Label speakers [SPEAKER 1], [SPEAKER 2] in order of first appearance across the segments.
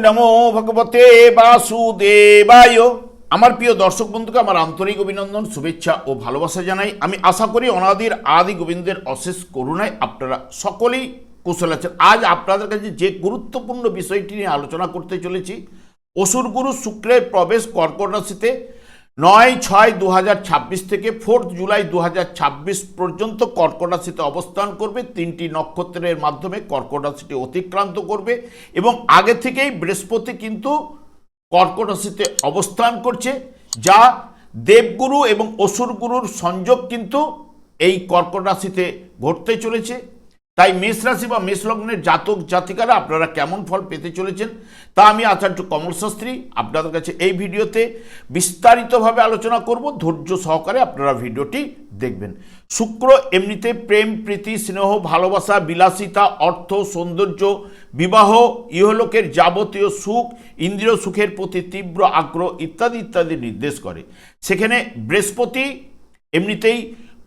[SPEAKER 1] নমো ভগবতে বাসুদেবায়। আমার প্রিয় দর্শক বন্ধুকে আমার আন্তরিক অভিনন্দন, শুভেচ্ছা ও ভালোবাসা জানাই। আমি আশা করি অনাদির আদি গোবিন্দের অশেষ করুণায় আপনারা সকলেই কুশল আছেন। আজ আপনাদের কাছে যে গুরুত্বপূর্ণ বিষয়টি নিয়ে আলোচনা করতে চলেছি, অসুর গুরু শুক্রের প্রবেশ কর্কট রাশিতে 9/6/2026 থেকে 4 জুলাই 2026 পর্যন্ত কর্কট রাশিতে অবস্থান করবে। 3টি নক্ষত্রের মাধ্যমে কর্কট রাশিটি অতিক্রান্ত করবে এবং আগে থেকেই বৃহস্পতি কিন্তু কর্কট রাশিতে অবস্থান করছে, যা দেবগুরু এবং অসুর গুরুর সংযোগ কিন্তু এই কর্কট রাশিতে ঘটতে চলেছে। তাই মেষ রাশি বা মেষ লগ্নের জাতক জাতিকারা আপনারা কেমন ফল পেতে চলেছেন তা আমি আচার্য কমল শাস্ত্রী আপনাদের কাছে এই ভিডিওতে বিস্তারিতভাবে আলোচনা করব। ধৈর্য সহকারে আপনারা ভিডিওটি দেখবেন। শুক্র এমনিতে প্রেম, প্রীতি, স্নেহ, ভালোবাসা, বিলাসিতা, অর্থ, সৌন্দর্য, বিবাহ, ইহলোকের যাবতীয় সুখ, ইন্দ্রিয় সুখের প্রতি তীব্র আগ্রহ ইত্যাদি ইত্যাদি নির্দেশ করে। সেখানে বৃহস্পতি এমনিতেই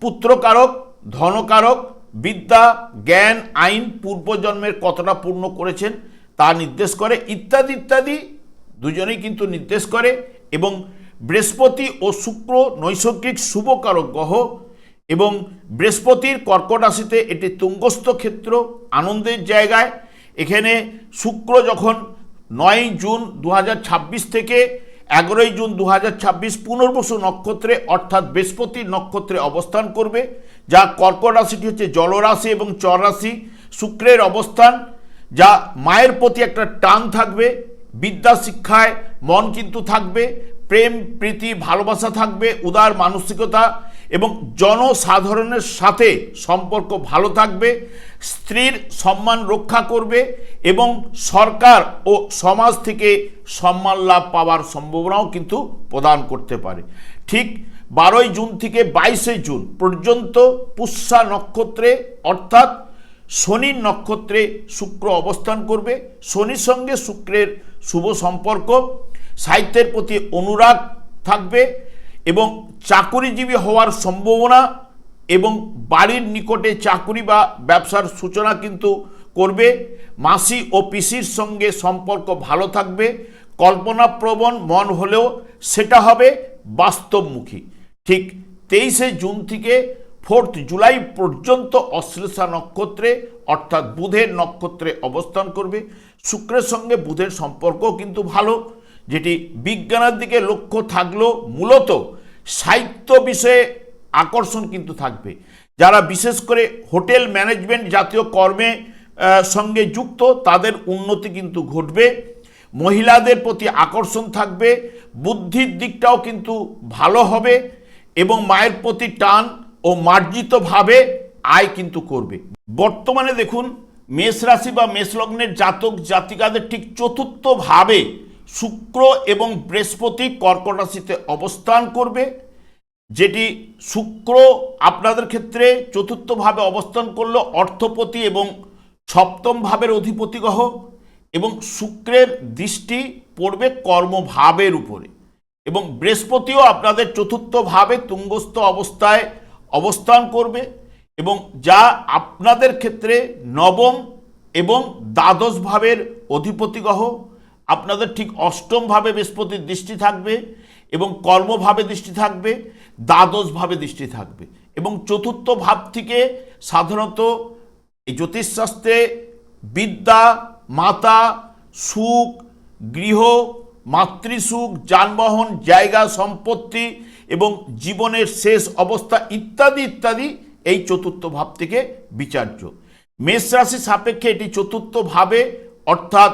[SPEAKER 1] পুত্রকারক, ধনকারক, বিদ্যা, জ্ঞান, আইন, পূর্বজন্মের কতটা পূর্ণ করেছেন তা নির্দেশ করে ইত্যাদি ইত্যাদি দুজনেই কিন্তু নির্দেশ করে। এবং বৃহস্পতি ও শুক্র নৈসর্গিক শুভকারক গ্রহ এবং বৃহস্পতির কর্কট রাশিতে এটি তুঙ্গস্থ ক্ষেত্র, আনন্দের জায়গায়। এখানে শুক্র যখন 9 জুন 2026 থেকে 11 জুন 2026 পুনর্বসু নক্ষত্রে অর্থাৎ বৃহস্পতির নক্ষত্রে অবস্থান করবে, যা কর্কট রাশিটি হচ্ছে জলরাশি এবং চর রাশি। শুক্রের অবস্থান যা মায়ের প্রতি একটা টান থাকবে, বিদ্যা শিক্ষায় মন কিন্তু থাকবে, প্রেম, প্রীতি, ভালোবাসা থাকবে, উদার মানসিকতা এবং জনসাধারণের সাথে সম্পর্ক ভালো থাকবে, স্ত্রীর সম্মান রক্ষা করবে এবং সরকার ও সমাজ থেকে সম্মান লাভ পাওয়ার সম্ভাবনাও কিন্তু প্রদান করতে পারে। ঠিক 12 জুন থেকে 22 জুন পর্যন্ত পুষ্যা নক্ষত্রে অর্থাৎ শনির নক্ষত্রে শুক্র অবস্থান করবে। শনির সঙ্গে শুক্রের শুভ সম্পর্ক, সাহিত্যের প্রতি অনুরাগ থাকবে এবং চাকুরিজীবী হওয়ার সম্ভাবনা এবং বাড়ির নিকটে চাকুরি বা ব্যবসার সূচনা কিন্তু করবে। মাসি ও পিসির সঙ্গে সম্পর্ক ভালো থাকবে। কল্পনাপ্রবণ মন হলেও সেটা হবে বাস্তবমুখী। ঠিক 23 জুন থেকে 4 জুলাই পর্যন্ত অশ্লেষা নক্ষত্রে অর্থাৎ বুধের নক্ষত্রে অবস্থান করবে। শুক্রের সঙ্গে বুধের সম্পর্ক কিন্তু ভালো, যেটি বিজ্ঞানের দিকে লক্ষ্য থাকলেও মূলত সাহিত্য বিষয়ে আকর্ষণ কিন্তু থাকবে। যারা বিশেষ করে হোটেল ম্যানেজমেন্ট জাতীয় কর্মে সঙ্গে যুক্ত তাদের উন্নতি কিন্তু ঘটবে। মহিলাদের প্রতি আকর্ষণ থাকবে, বুদ্ধির দিকটাও কিন্তু ভালো হবে এবং মায়ের প্রতি টান ও মার্জিতভাবে আয় কিন্তু করবে। বর্তমানে দেখুন মেষ রাশি বা মেষ লগ্নের জাতক জাতিকাদের ঠিক চতুর্থভাবে শুক্র এবং বৃহস্পতি কর্কট রাশিতে অবস্থান করবে, যেটি শুক্র আপনাদের ক্ষেত্রে চতুর্থভাবে অবস্থান করলো অর্থপতি এবং সপ্তম ভাবের অধিপতি গ্রহ এবং শুক্রের দৃষ্টি পড়বে কর্মভাবের উপরে এবং বৃহস্পতিও আপনাদের চতুর্থভাবে তুঙ্গস্থ অবস্থায় অবস্থান করবে এবং যা আপনাদের ক্ষেত্রে নবম এবং দ্বাদশ ভাবের অধিপতি গ্রহ। আপনাদের ঠিক অষ্টম ভাবে বৃহস্পতির দৃষ্টি থাকবে এবং কর্মভাবে দৃষ্টি থাকবে, দ্বাদশ ভাবে দৃষ্টি থাকবে এবং চতুর্থ ভাব থেকে সাধারণত এই জ্যোতিষশাস্ত্রে বিদ্যা, মাতা, সুখ, গৃহ, মাতৃসুখ, যানবাহন, জায়গা সম্পত্তি এবং জীবনের শেষ অবস্থা ইত্যাদি ইত্যাদি এই চতুর্থ ভাব থেকে বিচার্য। মেষ রাশি সাপেক্ষে এটি চতুর্থ ভাবে অর্থাৎ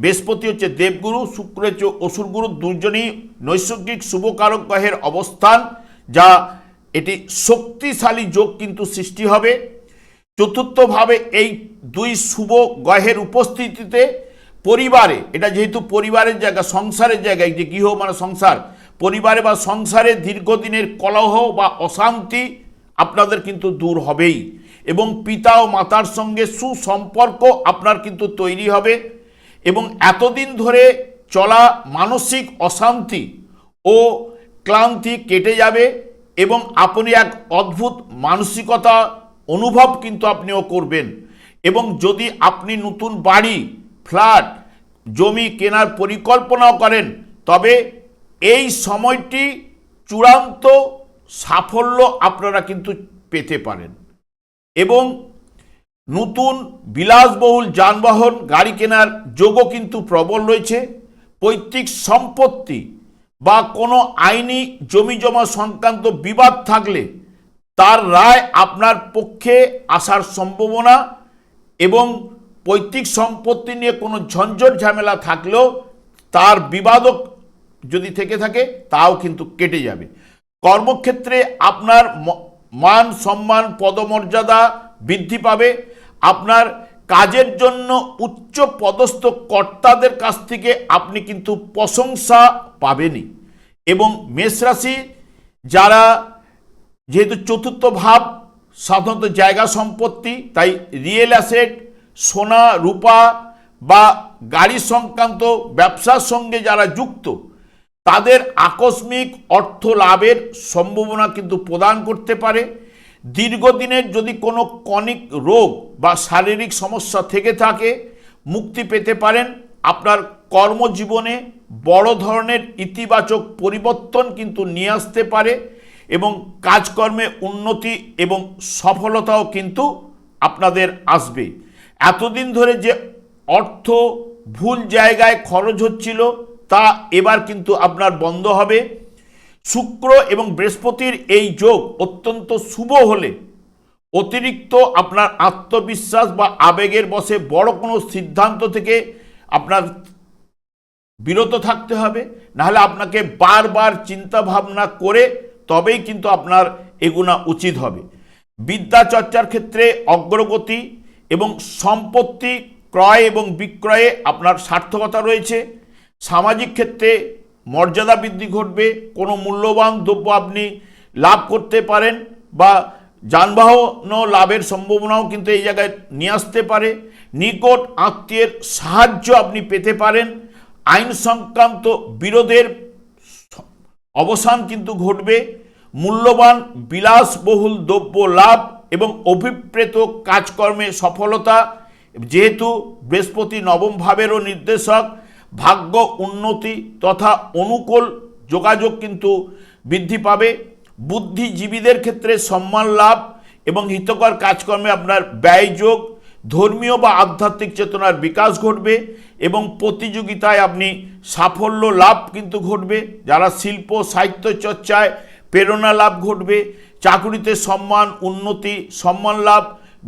[SPEAKER 1] বৃহস্পতি হচ্ছে দেবগুরু, শুক্র হচ্ছে অসুর গুরু, দুজনই নৈসর্গিক শুভকারক গ্রহের অবস্থান, যা এটি শক্তিশালী যোগ কিন্তু সৃষ্টি হবে। চতুর্থভাবে এই দুই শুভ গ্রহের উপস্থিতিতে পরিবারে, এটা যেহেতু পরিবারের জায়গা, সংসারের জায়গায়, যে গৃহ মানে সংসার, পরিবারে বা সংসারে দীর্ঘদিনের কলহ বা অশান্তি আপনাদের কিন্তু দূর হবেই এবং পিতা ও মাতার সঙ্গে সুসম্পর্ক আপনার কিন্তু তৈরি হবে এবং এতদিন ধরে চলা মানসিক অশান্তি ও ক্লান্তি কেটে যাবে এবং আপনি এক অদ্ভুত মানসিকতা অনুভব কিন্তু আপনিও করবেন। এবং যদি আপনি নতুন বাড়ি, ফ্ল্যাট জমি কেনার পরিকল্পনাও করেন, তবে এই সময়টি চূড়ান্ত সাফল্য আপনারা কিন্তু পেতে পারেন। এবং নতুন বিলাসবহুল যানবাহন গাড়ি কেনার যোগও কিন্তু প্রবল রয়েছে। পৈতৃক সম্পত্তি বা কোনো আইনি জমিজমা সংক্রান্ত বিবাদ থাকলে তার রায় আপনার পক্ষে আসার সম্ভাবনা, এবং পৈতৃক সম্পত্তি নিয়ে কোনো ঝঞ্ঝট ঝামেলা থাকলেও তার বিবাদও যদি থেকে থাকে তাও কিন্তু কেটে যাবে। কর্মক্ষেত্রে আপনার মান সম্মান পদমর্যাদা বৃদ্ধি পাবে। আপনার কাজের জন্য উচ্চ পদস্থ কর্তাদের কাছ থেকে আপনি কিন্তু প্রশংসা পাবেনই। এবং মেষ রাশি যারা, যেহেতু চতুর্থ ভাব সাধারণত জায়গা সম্পত্তি, তাই রিয়েল অ্যাসেট, সোনা রূপা বা গাড়ি সংক্রান্ত ব্যবসার সঙ্গে যারা যুক্ত তাদের আকস্মিক অর্থ লাভের সম্ভাবনা কিন্তু প্রদান করতে পারে। দীর্ঘদিনের যদি কোনো ক্রনিক রোগ বা শারীরিক সমস্যা থেকে থাকে মুক্তি পেতে পারেন। আপনার কর্মজীবনে বড় ধরনের ইতিবাচক পরিবর্তন কিন্তু নিয়ে আসতে পারে, এবং কাজকর্মে উন্নতি এবং সফলতাও কিন্তু আপনাদের আসবে। এতদিন ধরে যে অর্থ ভুল জায়গায় খরচ হচ্ছিল তা এবার কিন্তু আপনার বন্ধ হবে। শুক্র এবং বৃহস্পতির এই যোগ অত্যন্ত শুভ হলে অতিরিক্ত আপনার আত্মবিশ্বাস বা আবেগের বশে বড় কোনো সিদ্ধান্ত থেকে আপনার বিরত থাকতে হবে, নাহলে আপনাকে বারবার চিন্তা ভাবনা করে তবেই কিন্তু আপনার এগুনা উচিত হবে। বিদ্যা চর্চার ক্ষেত্রে অগ্রগতি এবং সম্পত্তি ক্রয় এবং বিক্রয়ে আপনার সার্থকতা রয়েছে। সামাজিক ক্ষেত্রে মর্যাদা বৃদ্ধি ঘটবে, কোনো মূল্যবান দ্রব্য আপনি লাভ করতে পারেন বা যানবাহন লাভের সম্ভাবনাও কিন্তু এই জায়গায় নিয়ে আসতে পারে। নিকট আত্মীয়ের সাহায্য আপনি পেতে পারেন। আইন সংক্রান্ত বিরোধের অবসান কিন্তু ঘটবে। মূল্যবান বিলাসবহুল দ্রব্য লাভ এবং অভিপ্রেত কাজকর্মে সফলতা, যেহেতু বৃহস্পতি নবম ভাবেরও নির্দেশক, ভাগ্য উন্নতি তথা অনুকূল যোগাযোগ কিন্তু বৃদ্ধি পাবে। বুদ্ধিজীবীদের ক্ষেত্রে সম্মান লাভ এবং হিতকর কাজকর্মে আপনার ব্যয়যোগ, ধর্মীয় বা আধ্যাত্মিক চেতনার বিকাশ ঘটবে এবং প্রতিযোগিতায় আপনি সাফল্য লাভ কিন্তু ঘটবে। যারা শিল্প সাহিত্য চর্চায় প্রেরণা লাভ ঘটবে। চাকুরিতে সম্মান উন্নতি সম্মান লাভ,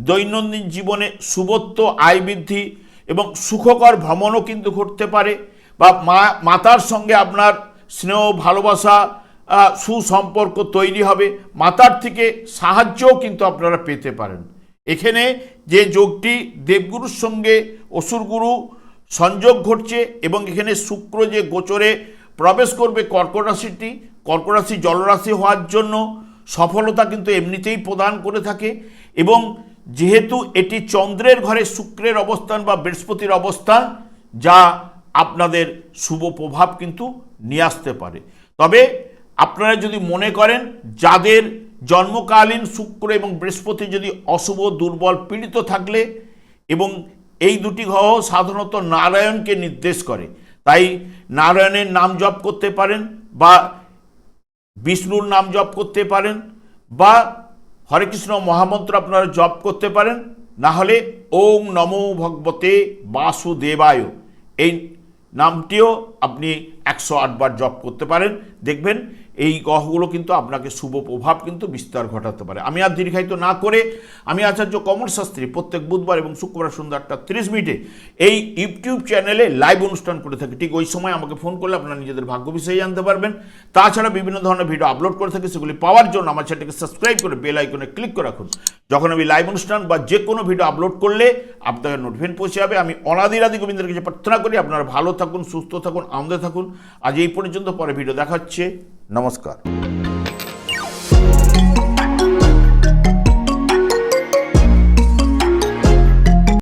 [SPEAKER 1] দৈনন্দিন জীবনে শুভত্ব আয় বৃদ্ধি এবং সুখকর ভ্রমণও কিন্তু ঘটতে পারে, বা মাতার সঙ্গে আপনার স্নেহ ভালোবাসা সুসম্পর্ক তৈরি হবে। মাতার থেকে সাহায্যও কিন্তু আপনারা পেতে পারেন। এখানে যে যোগটি দেবগুরুর সঙ্গে অসুরগুরু সংযোগ ঘটছে, এবং এখানে শুক্র যে গোচরে প্রবেশ করবে কর্কট রাশিটি, কর্কট রাশি জলরাশি হওয়ার জন্য সফলতা কিন্তু এমনিতেই প্রদান করে থাকে। এবং যেহেতু এটি চন্দ্রের ঘরে শুক্রের অবস্থান বা বৃহস্পতির অবস্থান, যা আপনাদের শুভ প্রভাব কিন্তু নিয়ে আসতে পারে। তবে আপনারা যদি মনে করেন যাদের জন্মকালীন শুক্র এবং বৃহস্পতি যদি অশুভ দুর্বল পীড়িত থাকলে, এবং এই দুটি গ্রহ সাধারণত নারায়ণকে নির্দেশ করে, তাই নারায়ণের নাম জপ করতে পারেন বা বিষ্ণুর নাম জপ করতে পারেন বা হরে কৃষ্ণ মহামন্ত্র আপনারা জপ করতে পারেন। না হলে ওম নমো ভগবতে বাসুদেবায় এই নামটিও আপনি 108 বার জপ করতে পারেন। দেখবেন এই গ্রহগুলো কিন্তু আপনাকে শুভ প্রভাব কিন্তু বিস্তার ঘটাতে পারে। আমি আর দীর্ঘায়িত না করে, আমি আচার্য কমল শাস্ত্রী প্রত্যেক বুধবার এবং শুক্রবার সন্ধ্যা 8:30 মিনিটে এই ইউটিউব চ্যানেলে লাইভ অনুষ্ঠান করে থাকি। ঠিক ওই সময় আমাকে ফোন করলে আপনারা নিজেদের ভাগ্য বিষয়ে জানতে পারবেন। তাছাড়া বিভিন্ন ধরনের ভিডিও আপলোড করে থাকি, সেগুলি পাওয়ার জন্য আমার চ্যানেলকে সাবস্ক্রাইব করে বেল আইকনে ক্লিক করে রাখুন। যখন আমি লাইভ অনুষ্ঠান বা যে কোনো ভিডিও আপলোড করলে আপনাদের নোটিফিকেশন পৌঁছে যাবে। আমি অনাদিরাদি গোবিন্দের কাছে প্রার্থনা করি আপনারা ভালো থাকুন, সুস্থ থাকুন, আনন্দে থাকুন। আজ এই পর্যন্ত, পরে ভিডিও দেখা হচ্ছে। নমস্কার।